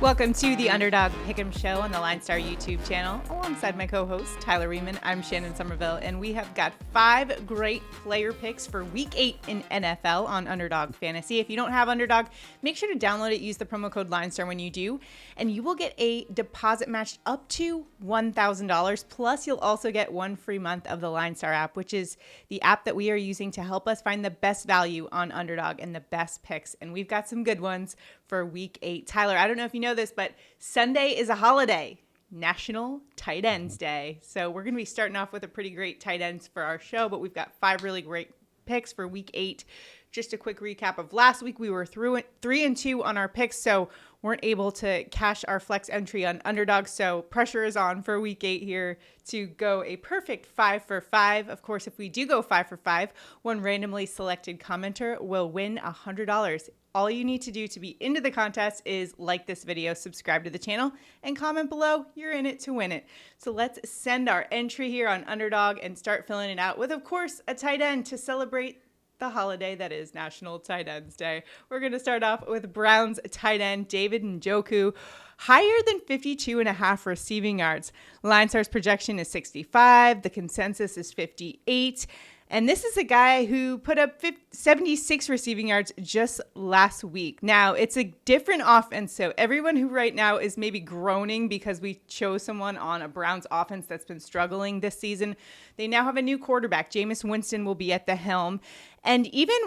Welcome to the Underdog Pick'em Show on the LineStar YouTube channel. Alongside my co-host, Tyler Wiemann, I'm Shannon Sommerville, and we have got 5 great player picks for Week 8 in NFL on Underdog Fantasy. If you don't have Underdog, make sure to download it. Use the promo code LineStar when you do, and you will get a deposit matched up to $1,000. Plus, you'll also get 1 free month of the LineStar app, which is the app that we are using to help us find the best value on Underdog and the best picks. And we've got some good ones for Week 8. Tyler, I don't know if you know this, but Sunday is a holiday, National Tight Ends Day. So we're going to be starting off with a pretty great tight ends for our show, but we've got 5 really great picks for Week 8. Just a quick recap of last week. We were 3-2 on our picks, so weren't able to cash our flex entry on Underdog. So pressure is on for Week 8 here to go a perfect 5 for 5. Of course, if we do go 5 for 5, one randomly selected commenter will win $100. All you need to do to be into the contest is like this video, subscribe to the channel, and comment below. You're in it to win it. So let's send our entry here on Underdog and start filling it out with, of course, a tight end to celebrate the holiday that is National Tight Ends Day. We're going to start off with Browns tight end David Njoku, higher than 52.5 receiving yards. LineStar's projection is 65. The consensus is 58. And this is a guy who put up 76 receiving yards just last week. Now, it's a different offense, so everyone who right now is maybe groaning because we chose someone on a Browns offense that's been struggling this season, they now have a new quarterback. Jameis Winston will be at the helm. And even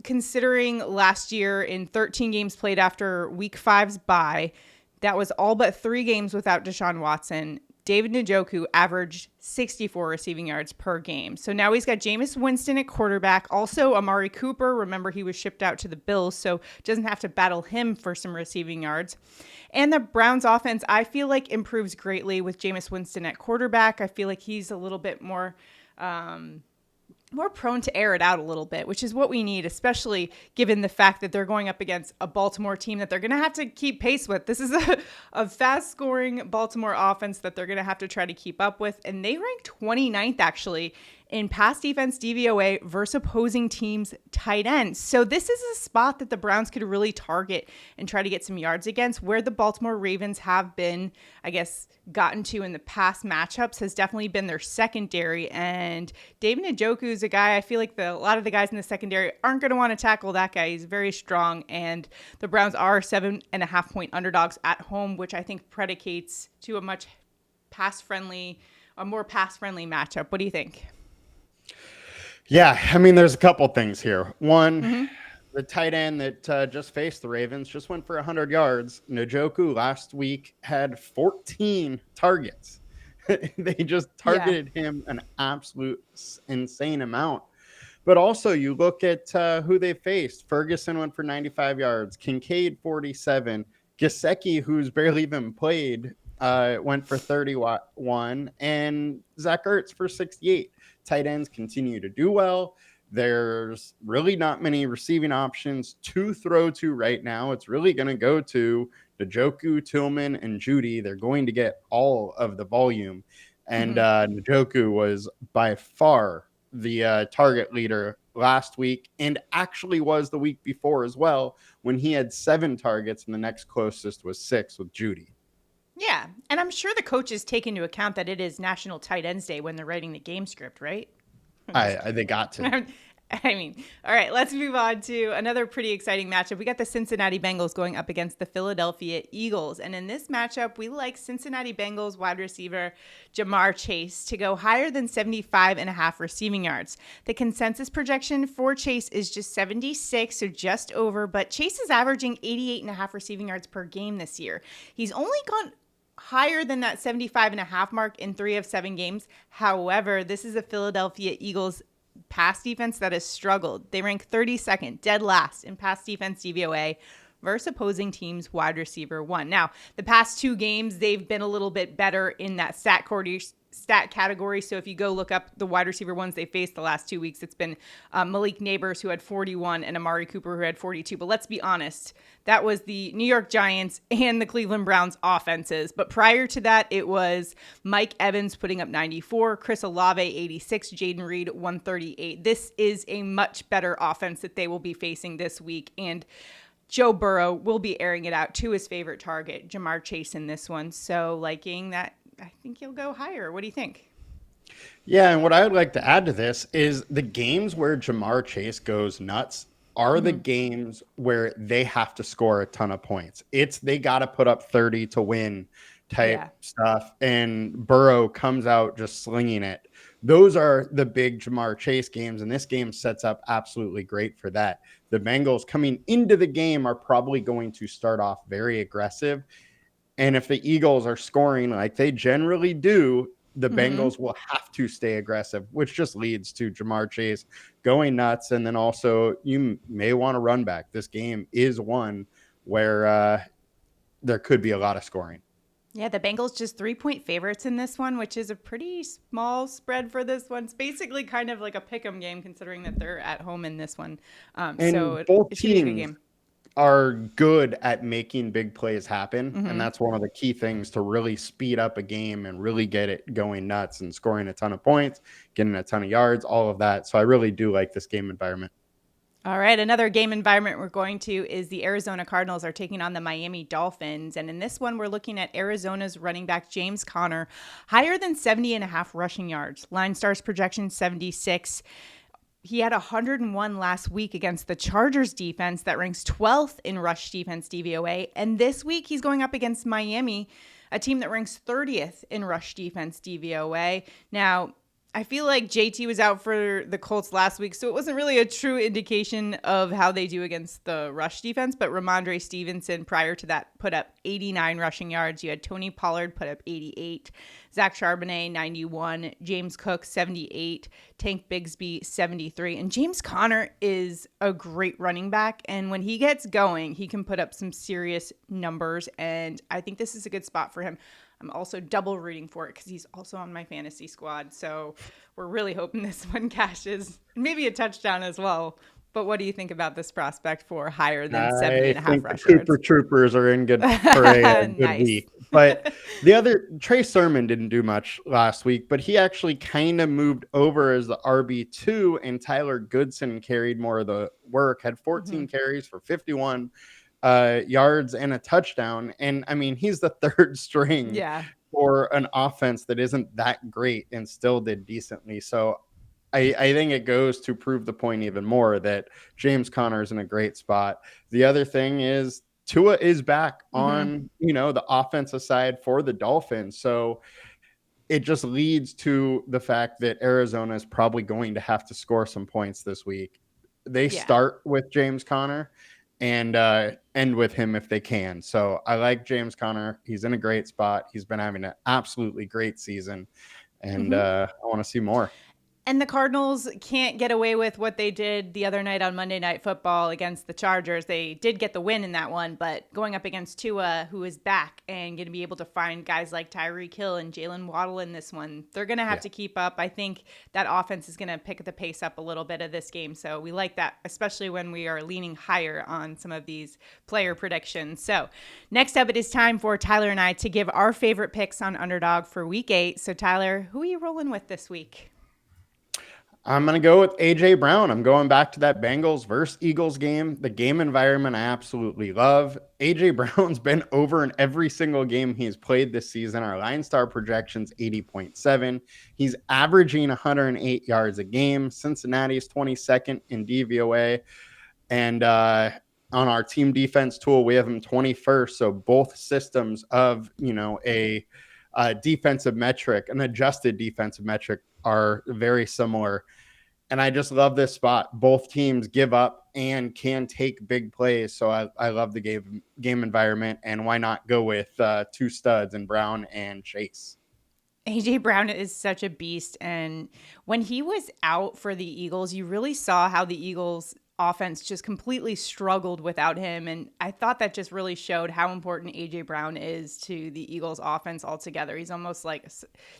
considering last year in 13 games played after Week 5's bye, that was all but 3 games without Deshaun Watson, David Njoku averaged 64 receiving yards per game. So now he's got Jameis Winston at quarterback. Also, Amari Cooper. Remember, he was shipped out to the Bills, so doesn't have to battle him for some receiving yards. And the Browns offense, I feel like, improves greatly with Jameis Winston at quarterback. I feel like he's a little bit more prone to air it out a little bit, which is what we need, especially given the fact that they're going up against a Baltimore team that they're going to have to keep pace with. This is a fast-scoring Baltimore offense that they're going to have to try to keep up with, and they rank 29th, actually, in pass defense DVOA versus opposing teams' tight ends. So this is a spot that the Browns could really target and try to get some yards against. Where the Baltimore Ravens have been, I guess, gotten to in the past matchups has definitely been their secondary. And David Njoku is a guy, I feel like a lot of the guys in the secondary aren't going to want to tackle that guy. He's very strong. And the Browns are 7.5-point underdogs at home, which I think predicates to a more pass-friendly matchup. What do you think? Yeah, I mean, there's a couple things here. One, the tight end that just faced the Ravens just went for 100 yards. Njoku last week had 14 targets. They just targeted him an absolute insane amount. But also, you look at who they faced. Ferguson went for 95 yards. Kincaid, 47. Gesicki, who's barely even played, went for 31. And Zach Ertz for 68. Tight ends continue to do well. There's really not many receiving options to throw to right now. It's really going to go to Njoku, Tillman, and Judy. They're going to get all of the volume. And Njoku was by far the target leader last week, and actually was the week before as well, when he had 7 targets, and the next closest was 6 with Judy. Yeah, and I'm sure the coaches take into account that it is National Tight Ends Day when they're writing the game script, right? They got to. I mean, all right, let's move on to another pretty exciting matchup. We got the Cincinnati Bengals going up against the Philadelphia Eagles. And in this matchup, we like Cincinnati Bengals wide receiver Jamar Chase to go higher than 75.5 receiving yards. The consensus projection for Chase is just 76, so just over. But Chase is averaging 88.5 receiving yards per game this year. He's only gone higher than that 75.5 mark in 3 of 7 games. However, this is a Philadelphia Eagles pass defense that has struggled. They rank 32nd, dead last in pass defense DVOA versus opposing teams wide receiver 1. Now, the past 2 games, they've been a little bit better in that stat category. So if you go look up the wide receiver ones they faced the last 2 weeks, it's been Malik Neighbors, who had 41, and Amari Cooper, who had 42. But let's be honest, that was the New York Giants and the Cleveland Browns offenses. But prior to that, it was Mike Evans putting up 94, Chris Olave 86, Jaden Reed 138. This is a much better offense that they will be facing this week. And Joe Burrow will be airing it out to his favorite target, Jamar Chase, in this one. So liking that, I think he'll go higher. What do you think? Yeah, and what I would like to add to this is the games where Jamar Chase goes nuts are the games where they have to score a ton of points. It's they got to put up 30 to win type stuff, and Burrow comes out just slinging it. Those are the big Jamar Chase games, and this game sets up absolutely great for that. The Bengals coming into the game are probably going to start off very aggressive, and if the Eagles are scoring like they generally do, the Bengals will have to stay aggressive, which just leads to Jamar Chase going nuts. And then also you may want to run back. This game is one where there could be a lot of scoring. Yeah, the Bengals just 3-point favorites in this one, which is a pretty small spread for this one. It's basically kind of like a pick'em game, considering that they're at home in this one. So both it should be a good teams game. Are good at making big plays happen. And that's one of the key things to really speed up a game and really get it going nuts and scoring a ton of points, getting a ton of yards, all of that. So I really do like this game environment. All right, another game environment we're going to is the Arizona Cardinals are taking on the Miami Dolphins. And in this one, we're looking at Arizona's running back, James Conner, higher than 70.5 rushing yards. LineStar's projection, 76. He had 101 last week against the Chargers defense that ranks 12th in rush defense DVOA. And this week, he's going up against Miami, a team that ranks 30th in rush defense DVOA. Now, I feel like JT was out for the Colts last week, so it wasn't really a true indication of how they do against the rush defense. But Ramondre Stevenson, prior to that, put up 89 rushing yards. You had Tony Pollard put up 88, Zach Charbonnet 91, James Cook 78, Tank Bigsby 73. And James Conner is a great running back, and when he gets going, he can put up some serious numbers, and I think this is a good spot for him. I'm also double rooting for it because he's also on my fantasy squad. So we're really hoping this one cashes. Maybe a touchdown as well. But what do you think about this prospect for higher than 70.5 rush yards? Cooper Troopers are in good for a good week. But the other, Trey Sermon didn't do much last week, but he actually kind of moved over as the RB2, and Tyler Goodson carried more of the work, had 14 carries for 51 yards and a touchdown. And I mean, he's the third string for an offense that isn't that great and still did decently. So I think it goes to prove the point even more that James Conner is in a great spot. The other thing is Tua is back on, the offensive side for the Dolphins. So it just leads to the fact that Arizona is probably going to have to score some points this week. They start with James Conner and end with him if they can. So I like James Conner. He's in a great spot. He's been having an absolutely great season, and I want to see more. And the Cardinals can't get away with what they did the other night on Monday Night Football against the Chargers. They did get the win in that one, but going up against Tua, who is back and going to be able to find guys like Tyreek Hill and Jalen Waddle in this one, they're going to have to keep up. I think that offense is going to pick the pace up a little bit of this game. So we like that, especially when we are leaning higher on some of these player predictions. So next up, it is time for Tyler and I to give our favorite picks on Underdog for Week 8. So Tyler, who are you rolling with this week? I'm going to go with A.J. Brown. I'm going back to that Bengals versus Eagles game. The game environment I absolutely love. A.J. Brown's been over in every single game he's played this season. Our LineStar projection's 80.7. He's averaging 108 yards a game. Cincinnati's 22nd in DVOA. And on our team defense tool, we have him 21st. So both systems of, a defensive metric, an adjusted defensive metric, are very similar. And I just love this spot. Both teams give up and can take big plays. So I love the game environment. And why not go with two studs in Brown and Chase? AJ Brown is such a beast. And when he was out for the Eagles, you really saw how the Eagles offense just completely struggled without him. And I thought that just really showed how important AJ Brown is to the Eagles offense altogether. He's almost like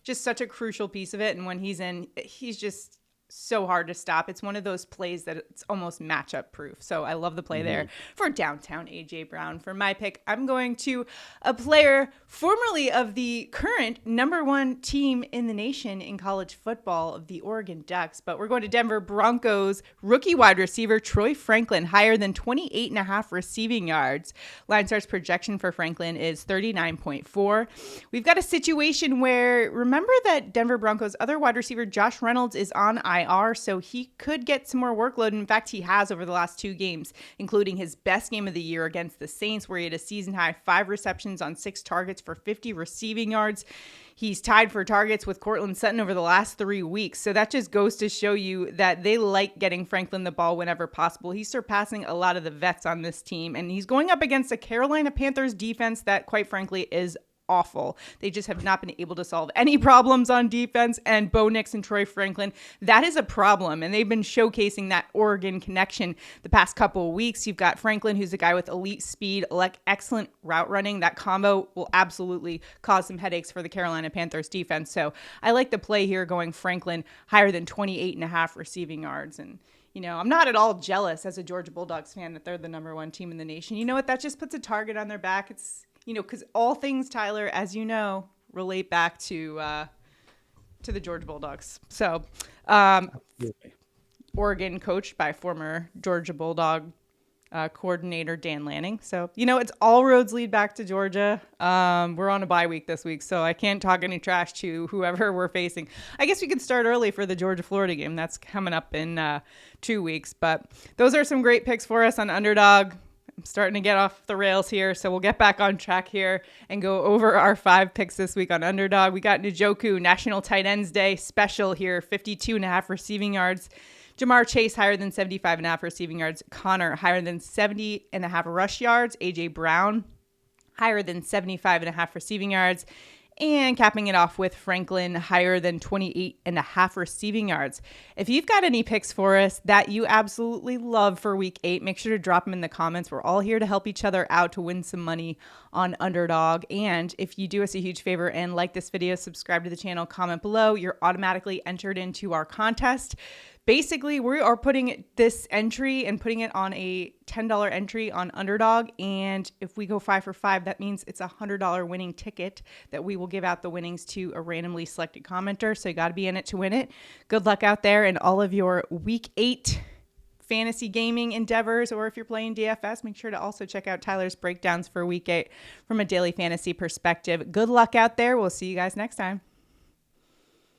just such a crucial piece of it. And when he's in, he's just so hard to stop. It's one of those plays that it's almost matchup proof. So I love the play there for downtown AJ Brown. For my pick, I'm going to a player formerly of the current #1 team in the nation in college football, of the Oregon Ducks. But we're going to Denver Broncos rookie wide receiver Troy Franklin, higher than 28.5 receiving yards. LineStar's projection for Franklin is 39.4. We've got a situation where, remember that Denver Broncos other wide receiver Josh Reynolds is on IR, so he could get some more workload. In fact, he has over the last 2 games, including his best game of the year against the Saints, where he had a season high 5 receptions on 6 targets for 50 receiving yards. He's tied for targets with Cortland Sutton over the last 3 weeks. So that just goes to show you that they like getting Franklin the ball whenever possible. He's surpassing a lot of the vets on this team, and he's going up against a Carolina Panthers defense that, quite frankly, is awful. They just have not been able to solve any problems on defense. And Bo Nix and Troy Franklin, that is a problem. And they've been showcasing that Oregon connection the past couple of weeks. You've got Franklin, who's a guy with elite speed, excellent route running. That combo will absolutely cause some headaches for the Carolina Panthers defense. So I like the play here, going Franklin higher than 28.5 receiving yards. And I'm not at all jealous as a Georgia Bulldogs fan that they're the #1 team in the nation. You know what? That just puts a target on their back. It's, because all things, Tyler, as you know, relate back to the Georgia Bulldogs. So, Oregon coached by former Georgia Bulldog coordinator Dan Lanning. So, it's all roads lead back to Georgia. We're on a bye week this week, so I can't talk any trash to whoever we're facing. I guess we could start early for the Georgia-Florida game. That's coming up in 2 weeks. But those are some great picks for us on Underdog. I'm starting to get off the rails here, so we'll get back on track here and go over our 5 picks this week on Underdog. We got Njoku, National Tight Ends Day special here, 52.5 receiving yards. Jamar Chase, higher than 75.5 receiving yards. Connor, higher than 70.5 rush yards. AJ Brown, higher than 75.5 receiving yards. And capping it off with Franklin, higher than 28.5 receiving yards. If you've got any picks for us that you absolutely love for week 8, make sure to drop them in the comments. We're all here to help each other out to win some money on Underdog. And if you do us a huge favor and like this video, subscribe to the channel, comment below, you're automatically entered into our contest. Basically, we are putting this entry and putting it on a $10 entry on Underdog. And if we go 5 for 5, that means it's a $100 winning ticket that we will give out the winnings to a randomly selected commenter. So you got to be in it to win it. Good luck out there in all of your week 8 fantasy gaming endeavors. Or if you're playing DFS, make sure to also check out Tyler's breakdowns for week 8 from a daily fantasy perspective. Good luck out there. We'll see you guys next time.